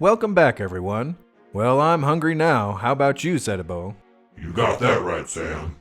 Welcome back, everyone. Well, I'm hungry now. How about you, Setabo? You got that right, Sam.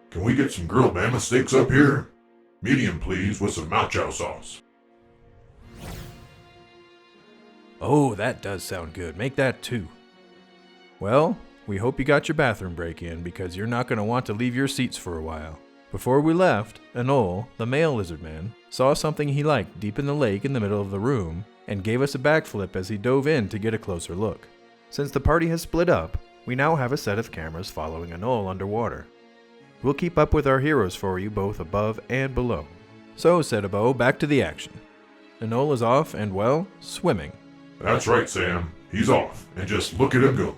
Can we get some grilled mammoth steaks up here? Medium, please, with some macho sauce. Oh, that does sound good. Make that 2. Well, we hope you got your bathroom break in because you're not going to want to leave your seats for a while. Before we left, Anole, the male lizard man, saw something he liked deep in the lake in the middle of the room and gave us a backflip as he dove in to get a closer look. Since the party has split up, we now have a set of cameras following Anole underwater. We'll keep up with our heroes for you both above and below. So, Setabo, back to the action. Anole is off and, well, swimming. That's right, Sam. He's off, and just look at him go.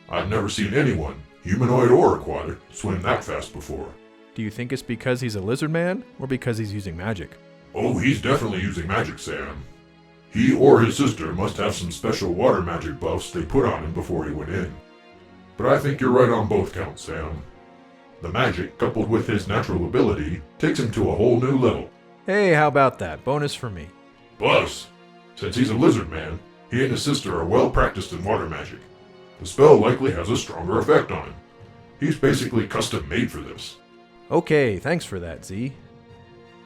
I've never seen anyone, humanoid or aquatic, swim that fast before. Do you think it's because he's a lizard man, or because he's using magic? Oh, he's definitely using magic, Sam. He or his sister must have some special water magic buffs they put on him before he went in. But I think you're right on both counts, Sam. The magic, coupled with his natural ability, takes him to a whole new level. Hey, how about that? Bonus for me. Plus, since he's a lizard man, he and his sister are well practiced in water magic. The spell likely has a stronger effect on him. He's basically custom made for this. Okay, thanks for that, Z.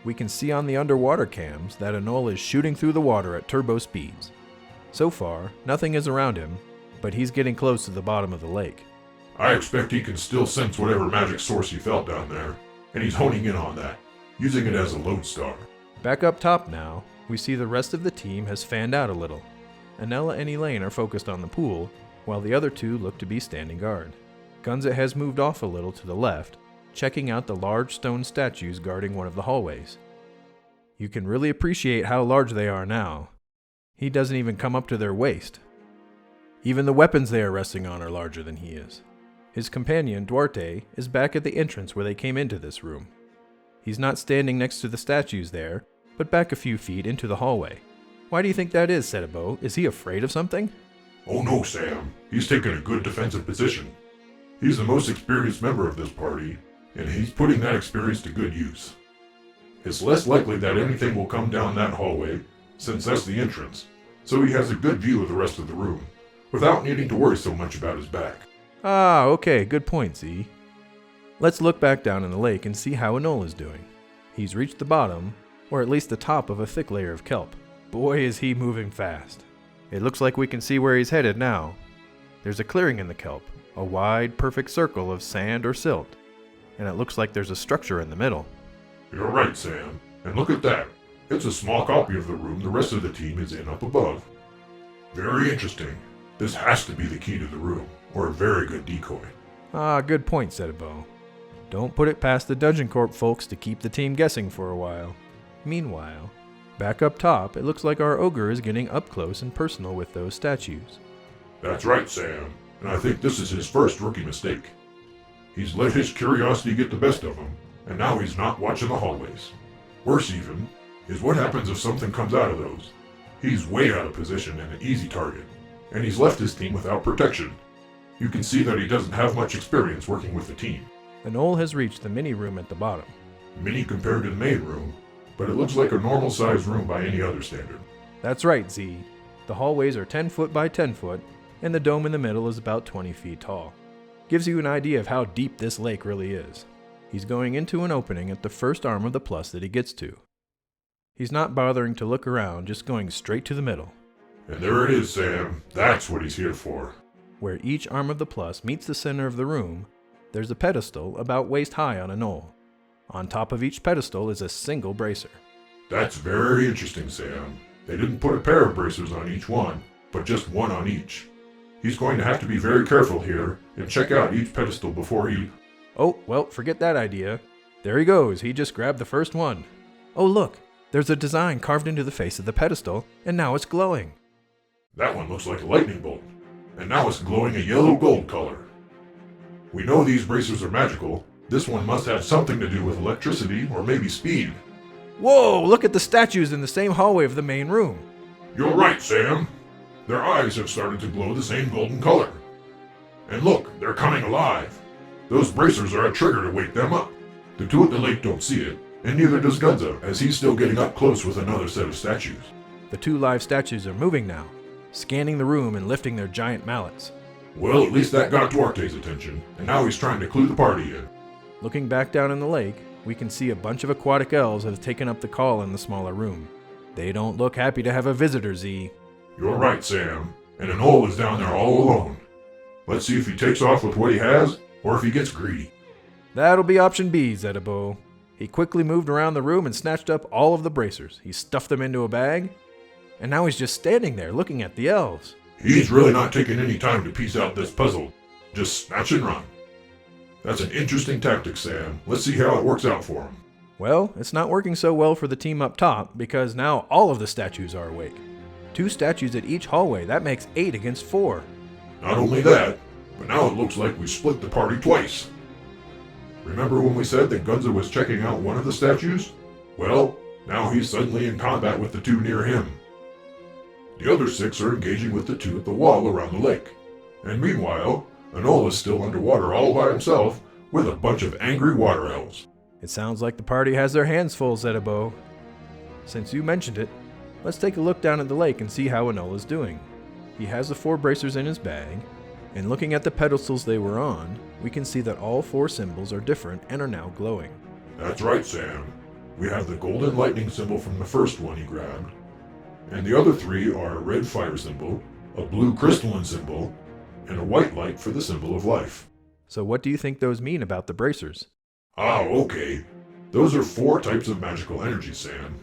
We can see on the underwater cams that Anole is shooting through the water at turbo speeds. So far, nothing is around him, but he's getting close to the bottom of the lake. I expect he can still sense whatever magic source he felt down there, and he's honing in on that, using it as a lodestar. Back up top now, we see the rest of the team has fanned out a little. Anela and Elaine are focused on the pool, while the other two look to be standing guard. Gunza has moved off a little to the left, checking out the large stone statues guarding one of the hallways. You can really appreciate how large they are now. He doesn't even come up to their waist. Even the weapons they are resting on are larger than he is. His companion, Duarte, is back at the entrance where they came into this room. He's not standing next to the statues there, but back a few feet into the hallway. Why do you think that is, Setabo? Is he afraid of something? Oh no, Sam. He's taken a good defensive position. He's the most experienced member of this party, and he's putting that experience to good use. It's less likely that anything will come down that hallway, since that's the entrance, so he has a good view of the rest of the room, without needing to worry so much about his back. Ah, okay, good point, Z. Let's look back down in the lake and see how Anole is doing. He's reached the bottom, or at least the top of a thick layer of kelp. Boy, is he moving fast. It looks like we can see where he's headed now. There's a clearing in the kelp, a wide, perfect circle of sand or silt, and it looks like there's a structure in the middle. You're right, Sam. And look at that. It's a small copy of the room the rest of the team is in up above. Very interesting. This has to be the key to the room, or a very good decoy. Ah, good point, Setabo. Don't put it past the Dungeon Corp folks to keep the team guessing for a while. Meanwhile, back up top, it looks like our ogre is getting up close and personal with those statues. That's right, Sam. And I think this is his first rookie mistake. He's let his curiosity get the best of him, and now he's not watching the hallways. Worse even, is what happens if something comes out of those. He's way out of position and an easy target, and he's left his team without protection. You can see that he doesn't have much experience working with the team. Anole has reached the mini room at the bottom. Mini compared to the main room, but it looks like a normal-sized room by any other standard. That's right, Z. The hallways are 10 foot by 10 foot, and the dome in the middle is about 20 feet tall. Gives you an idea of how deep this lake really is. He's going into an opening at the first arm of the plus that he gets to. He's not bothering to look around, just going straight to the middle. And there it is, Sam. That's what he's here for. Where each arm of the plus meets the center of the room, there's a pedestal about waist high on a knoll. On top of each pedestal is a single bracer. That's very interesting, Sam. They didn't put a pair of bracers on each one, but just one on each. He's going to have to be very careful here and check out each pedestal before he... Oh, well, forget that idea. There he goes. He just grabbed the first one. Oh, look. There's a design carved into the face of the pedestal, and now it's glowing. That one looks like a lightning bolt, and now it's glowing a yellow gold color. We know these bracers are magical. This one must have something to do with electricity or maybe speed. Whoa, look at the statues in the same hallway of the main room. You're right, Sam. Their eyes have started to glow the same golden color. And look, they're coming alive. Those bracers are a trigger to wake them up. The two at the lake don't see it, and neither does Gunza, as he's still getting up close with another set of statues. The two live statues are moving now. scanning the room and lifting their giant mallets. Well, at least that got Duarte's attention, and now he's trying to clue the party in. Looking back down in the lake, we can see a bunch of aquatic elves have taken up the call in the smaller room. They don't look happy to have a visitor, Z. You're right, Sam. And Anole is down there all alone. Let's see if he takes off with what he has, or if he gets greedy. That'll be option B, Zedabo. He quickly moved around the room and snatched up all of the bracers. He stuffed them into a bag, and now he's just standing there looking at the elves. He's really not taking any time to piece out this puzzle. Just snatch and run. That's an interesting tactic, Sam. Let's see how it works out for him. Well, it's not working so well for the team up top, because now all of the statues are awake. 2 statues at each hallway. That makes 8 against 4. Not only that, but now it looks like we split the party twice. Remember when we said that Gunza was checking out one of the statues? Well, now he's suddenly in combat with the 2 near him. The other 6 are engaging with the 2 at the wall around the lake. And meanwhile, Anole is still underwater all by himself with a bunch of angry water elves. It sounds like the party has their hands full, Zedabo. Since you mentioned it, let's take a look down at the lake and see how Anole is doing. He has the 4 bracers in his bag, and looking at the pedestals they were on, we can see that all 4 symbols are different and are now glowing. That's right, Sam. We have the golden lightning symbol from the first one he grabbed, and the other 3 are a red fire symbol, a blue crystalline symbol, and a white light for the symbol of life. So what do you think those mean about the bracers? Okay. Those are 4 types of magical energy, Sam.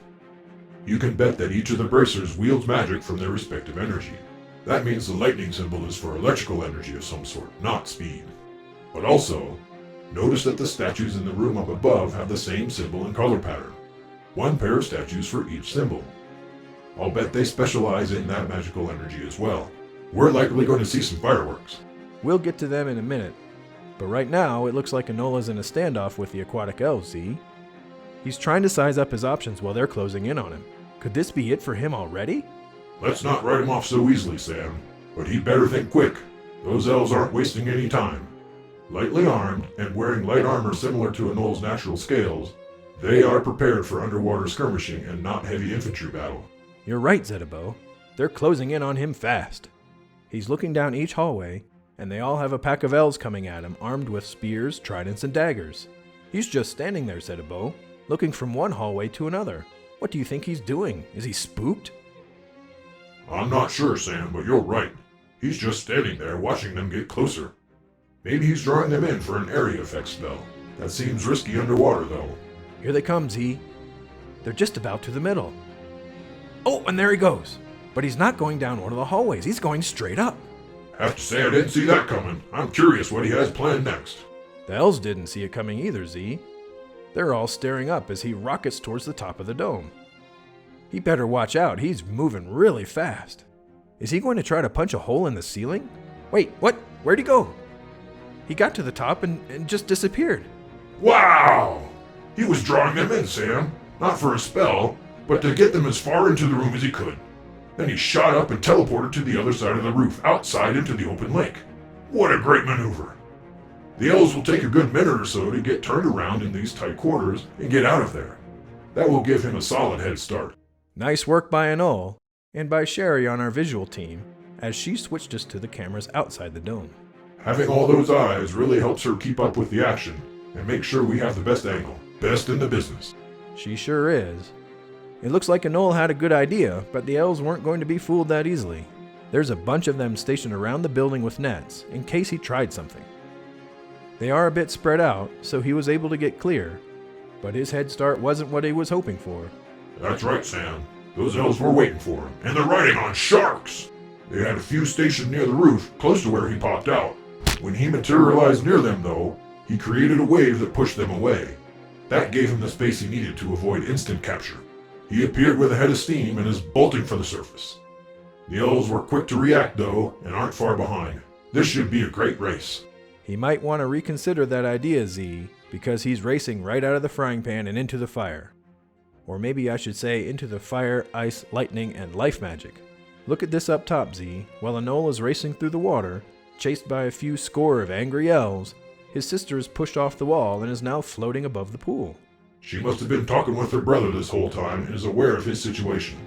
You can bet that each of the bracers wields magic from their respective energy. That means the lightning symbol is for electrical energy of some sort, not speed. But also, notice that the statues in the room up above have the same symbol and color pattern. 1 pair of statues for each symbol. I'll bet they specialize in that magical energy as well. We're likely going to see some fireworks. We'll get to them in a minute, but right now it looks like Anola's in a standoff with the aquatic elves, Z. He's trying to size up his options while they're closing in on him. Could this be it for him already? Let's not write him off so easily, Sam. But he'd better think quick. Those elves aren't wasting any time. Lightly armed and wearing light armor similar to Anole's natural scales, they are prepared for underwater skirmishing and not heavy infantry battle. You're right, Zedabo. They're closing in on him fast. He's looking down each hallway, and they all have a pack of elves coming at him, armed with spears, tridents, and daggers. He's just standing there, Zedabo, looking from one hallway to another. What do you think he's doing? Is he spooked? I'm not sure, Sam, but you're right. He's just standing there watching them get closer. Maybe he's drawing them in for an area effect spell. That seems risky underwater, though. Here they come, Z. They're just about to the middle. Oh, and there he goes. But he's not going down one of the hallways. He's going straight up. Have to say I didn't see that coming. I'm curious what he has planned next. The elves didn't see it coming either, Z. They're all staring up as he rockets towards the top of the dome. He better watch out. He's moving really fast. Is he going to try to punch a hole in the ceiling? Wait, what? Where'd he go? He got to the top and just disappeared. Wow! He was drawing them in, Sam. Not for a spell, but to get them as far into the room as he could. Then he shot up and teleported to the other side of the roof, outside into the open lake. What a great maneuver! The elves will take a good minute or so to get turned around in these tight quarters and get out of there. That will give him a solid head start. Nice work by Anole, and by Sherry on our visual team, as she switched us to the cameras outside the dome. Having all those eyes really helps her keep up with the action and make sure we have the best angle. Best in the business. She sure is. It looks like Anole had a good idea, but the elves weren't going to be fooled that easily. There's a bunch of them stationed around the building with nets, in case he tried something. They are a bit spread out, so he was able to get clear, but his head start wasn't what he was hoping for. That's right, Sam. Those elves were waiting for him, and they're riding on sharks! They had a few stationed near the roof, close to where he popped out. When he materialized near them, though, he created a wave that pushed them away. That gave him the space he needed to avoid instant capture. He appeared with a head of steam and is bolting for the surface. The elves were quick to react, though, and aren't far behind. This should be a great race. He might want to reconsider that idea, Z, because he's racing right out of the frying pan and into the fire. Or maybe I should say into the fire, ice, lightning, and life magic. Look at this up top, Z. While Anole is racing through the water, chased by a few score of angry elves, his sister is pushed off the wall and is now floating above the pool. She must have been talking with her brother this whole time and is aware of his situation.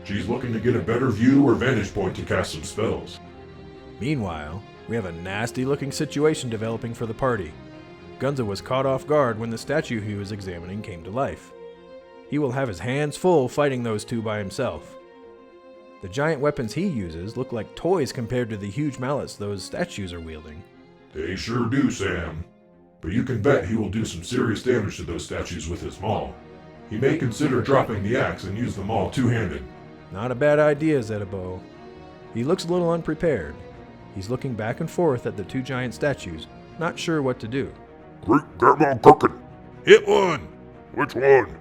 She's looking to get a better view or vantage point to cast some spells. Meanwhile, we have a nasty-looking situation developing for the party. Gunza was caught off guard when the statue he was examining came to life. He will have his hands full fighting those two by himself. The giant weapons he uses look like toys compared to the huge mallets those statues are wielding. They sure do, Sam. But you can bet he will do some serious damage to those statues with his maul. He may consider dropping the axe and use the maul two-handed. Not a bad idea, Zedabo. He looks a little unprepared. He's looking back and forth at the two giant statues, not sure what to do. Great Grandma cooking. Hit one! Which one?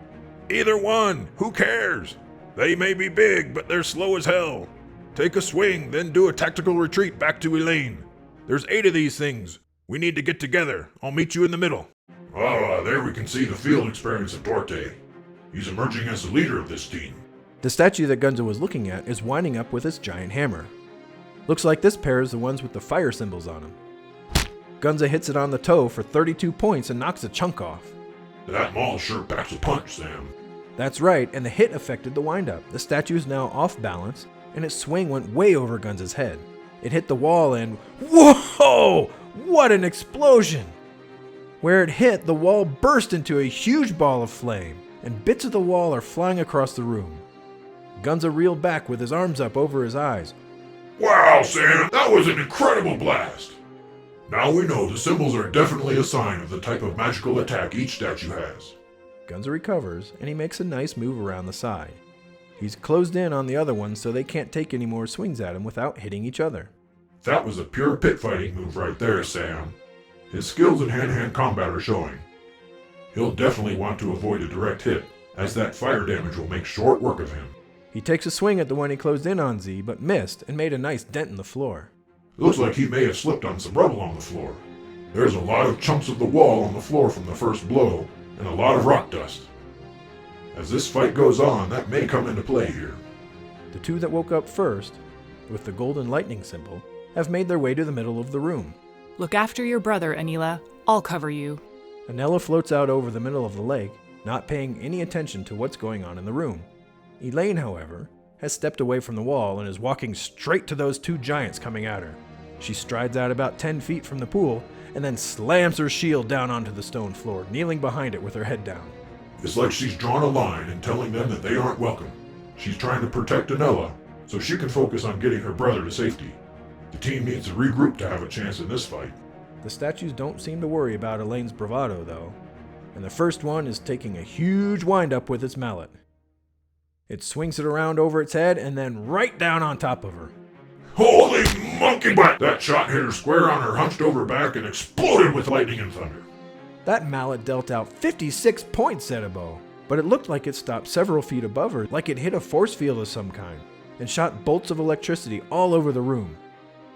Either one! Who cares? They may be big, but they're slow as hell. Take a swing, then do a tactical retreat back to Elaine. There's 8 of these things. We need to get together. I'll meet you in the middle. Ah, there we can see the field experience of Duarte. He's emerging as the leader of this team. The statue that Gunza was looking at is winding up with its giant hammer. Looks like this pair is the ones with the fire symbols on them. Gunza hits it on the toe for 32 points and knocks a chunk off. That maul sure packs a punch, Sam. That's right, and the hit affected the windup. The statue is now off balance, and its swing went way over Gunza's head. It hit the wall and whoa! What an explosion! Where it hit, the wall burst into a huge ball of flame, and bits of the wall are flying across the room. Gunza reeled back with his arms up over his eyes. Wow, Sam, that was an incredible blast! Now we know the symbols are definitely a sign of the type of magical attack each statue has. Gunza recovers, and he makes a nice move around the side. He's closed in on the other ones so they can't take any more swings at him without hitting each other. That was a pure pit fighting move right there, Sam. His skills in hand-to-hand combat are showing. He'll definitely want to avoid a direct hit, as that fire damage will make short work of him. He takes a swing at the one he closed in on Z, but missed and made a nice dent in the floor. It looks like he may have slipped on some rubble on the floor. There's a lot of chunks of the wall on the floor from the first blow, and a lot of rock dust. As this fight goes on, that may come into play here. The two that woke up first, with the golden lightning symbol, have made their way to the middle of the room. Look after your brother, Anila. I'll cover you. Anela floats out over the middle of the lake, not paying any attention to what's going on in the room. Elaine, however, has stepped away from the wall and is walking straight to those two giants coming at her. She strides out about 10 feet from the pool and then slams her shield down onto the stone floor, kneeling behind it with her head down. It's like she's drawn a line and telling them that they aren't welcome. She's trying to protect Anela, so she can focus on getting her brother to safety. The team needs to regroup to have a chance in this fight. The statues don't seem to worry about Elaine's bravado, though, and the first one is taking a huge wind-up with its mallet. It swings it around over its head and then right down on top of her. Holy monkey butt! That shot hit her square on her hunched over back and exploded with lightning and thunder. That mallet dealt out 56 points, Zedabo, but it looked like it stopped several feet above her, like it hit a force field of some kind, and shot bolts of electricity all over the room.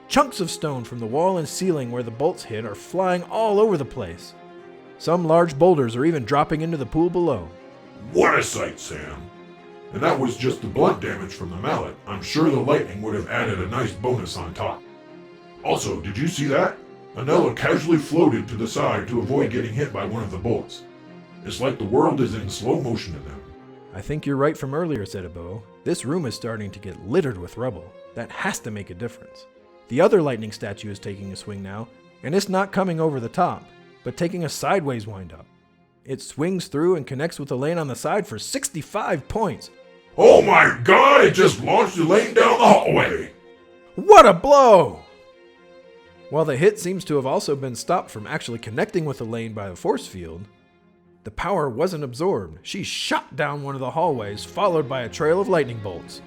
Chunks of stone from the wall and ceiling where the bolts hit are flying all over the place. Some large boulders are even dropping into the pool below. What a sight, Sam! And that was just the blunt damage from the mallet. I'm sure the lightning would have added a nice bonus on top. Also, did you see that? Anela casually floated to the side to avoid getting hit by one of the bolts. It's like the world is in slow motion to them. I think you're right from earlier, Zedabo. This room is starting to get littered with rubble. That has to make a difference. The other lightning statue is taking a swing now, and it's not coming over the top, but taking a sideways wind-up. It swings through and connects with Elaine on the side for 65 points. Oh my god, it just launched Elaine down the hallway! What a blow! While the hit seems to have also been stopped from actually connecting with Elaine by the force field, the power wasn't absorbed. She shot down one of the hallways, followed by a trail of lightning bolts.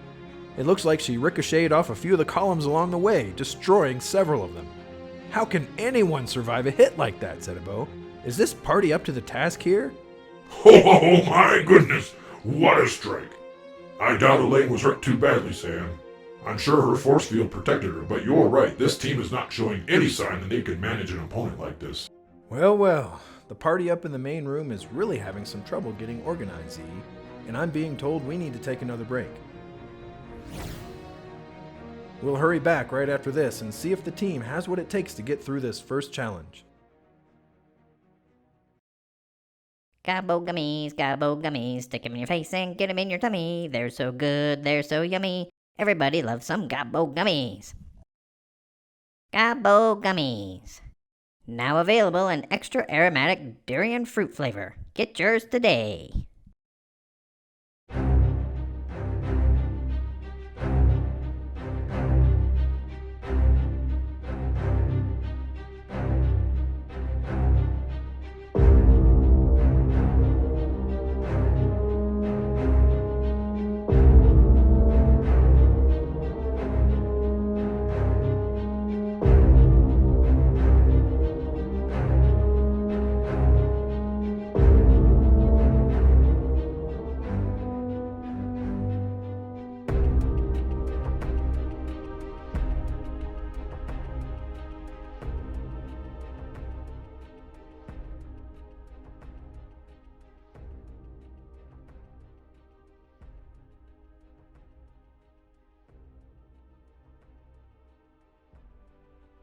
It looks like she ricocheted off a few of the columns along the way, destroying several of them. How can anyone survive a hit like that, Zedabo? Is this party up to the task here? Oh my goodness, what a strike! I doubt Elaine was hurt too badly, Sam. I'm sure her force field protected her, but you're right, this team is not showing any sign that they could manage an opponent like this. Well, the party up in the main room is really having some trouble getting organized, Z, and I'm being told we need to take another break. We'll hurry back right after this and see if the team has what it takes to get through this first challenge. Gobbo gummies, stick 'em in your face and get 'em in your tummy. They're so good, they're so yummy. Everybody loves some Gobbo gummies. Gobbo gummies. Now available in extra aromatic durian fruit flavor. Get yours today.